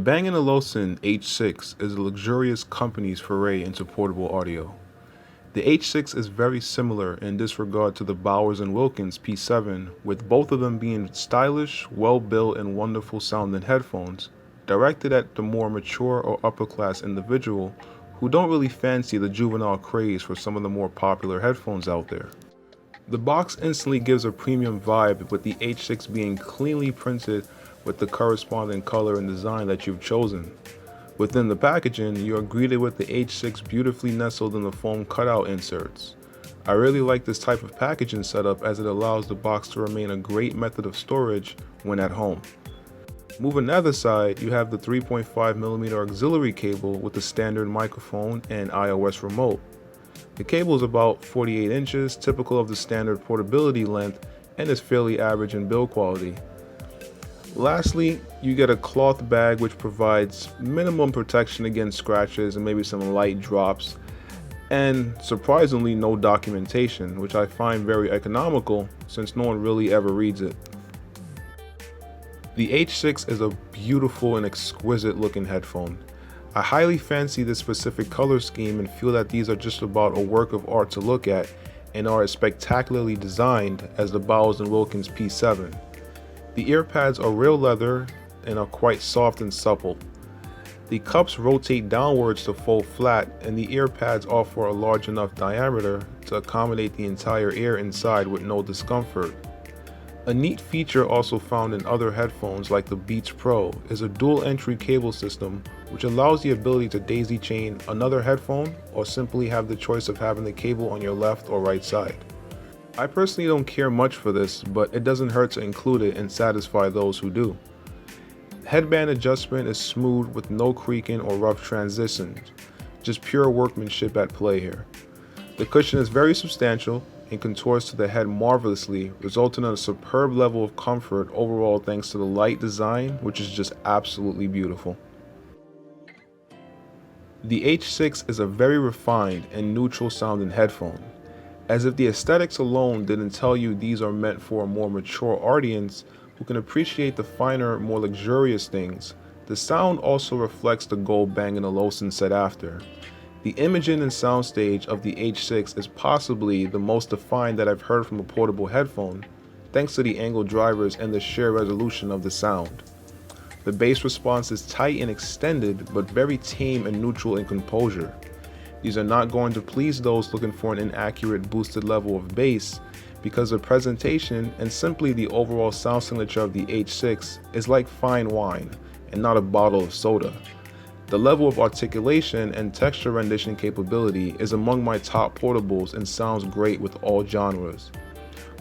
The Bang Olufsen H6 is a luxurious company's foray into portable audio. The H6 is very similar in this regard to the Bowers & Wilkins P7, with both of them being stylish, well-built, and wonderful sounding headphones, directed at the more mature or upper-class individual who don't really fancy the juvenile craze for some of the more popular headphones out there. The box instantly gives a premium vibe, with the H6 being cleanly printed with the corresponding color and design that you've chosen. Within the packaging, you are greeted with the H6 beautifully nestled in the foam cutout inserts. I really like this type of packaging setup as it allows the box to remain a great method of storage when at home. Moving to the other side, you have the 3.5mm auxiliary cable with the standard microphone and iOS remote. The cable is about 48 inches, typical of the standard portability length, and is fairly average in build quality. Lastly, you get a cloth bag which provides minimum protection against scratches and maybe some light drops, and surprisingly no documentation, which I find very economical since no one really ever reads it. The H6 is a beautiful and exquisite looking headphone. I highly fancy this specific color scheme and feel that these are just about a work of art to look at and are as spectacularly designed as the Bowers & Wilkins P7. The ear pads are real leather and are quite soft and supple. The cups rotate downwards to fold flat, and the ear pads offer a large enough diameter to accommodate the entire ear inside with no discomfort. A neat feature also found in other headphones like the Beats Pro is a dual entry cable system which allows the ability to daisy chain another headphone or simply have the choice of having the cable on your left or right side. I personally don't care much for this, but it doesn't hurt to include it and satisfy those who do. Headband adjustment is smooth with no creaking or rough transitions, just pure workmanship at play here. The cushion is very substantial and contours to the head marvelously, resulting in a superb level of comfort overall thanks to the light design, which is just absolutely beautiful. The H6 is a very refined and neutral sounding headphone. As if the aesthetics alone didn't tell you these are meant for a more mature audience who can appreciate the finer, more luxurious things, the sound also reflects the goal Bang & Olufsen set after. The imaging and soundstage of the H6 is possibly the most defined that I've heard from a portable headphone, thanks to the angled drivers and the sheer resolution of the sound. The bass response is tight and extended, but very tame and neutral in composure. These are not going to please those looking for an inaccurate boosted level of bass, because the presentation and simply the overall sound signature of the H6 is like fine wine and not a bottle of soda. The level of articulation and texture rendition capability is among my top portables and sounds great with all genres.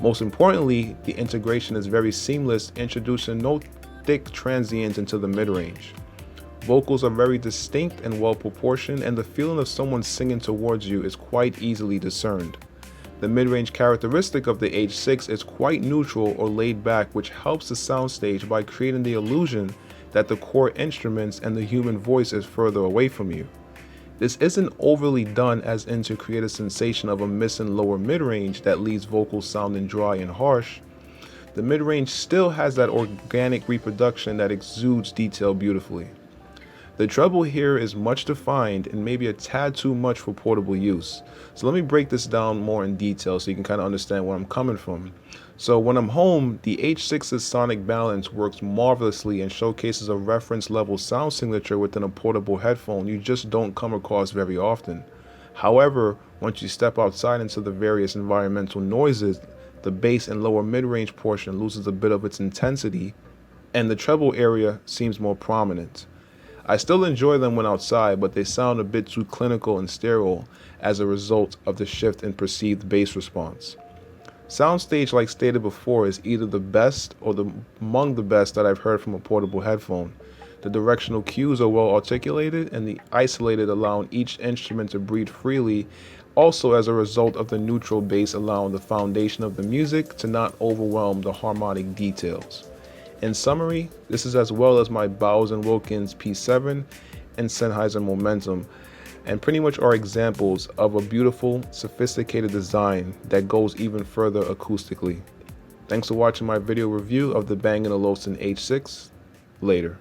Most importantly, the integration is very seamless, introducing no thick transients into the mid-range. Vocals are very distinct and well proportioned, and the feeling of someone singing towards you is quite easily discerned. The mid-range characteristic of the H6 is quite neutral or laid back, which helps the soundstage by creating the illusion that the core instruments and the human voice is further away from you. This isn't overly done as in to create a sensation of a missing lower mid-range that leaves vocals sounding dry and harsh. The mid-range still has that organic reproduction that exudes detail beautifully. The treble here is much defined and maybe a tad too much for portable use. So let me break this down more in detail so you can kind of understand where I'm coming from. So when I'm home, the H6's sonic balance works marvelously and showcases a reference level sound signature within a portable headphone you just don't come across very often. However, once you step outside into the various environmental noises, the bass and lower mid-range portion loses a bit of its intensity and the treble area seems more prominent. I still enjoy them when outside, but they sound a bit too clinical and sterile as a result of the shift in perceived bass response. Soundstage, like stated before, is either the best or among the best that I've heard from a portable headphone. The directional cues are well articulated and the isolated allowing each instrument to breathe freely, also as a result of the neutral bass allowing the foundation of the music to not overwhelm the harmonic details. In summary, this is as well as my Bowers & Wilkins P7 and Sennheiser Momentum, and pretty much are examples of a beautiful, sophisticated design that goes even further acoustically. Thanks for watching my video review of the Bang & Olufsen H6. Later.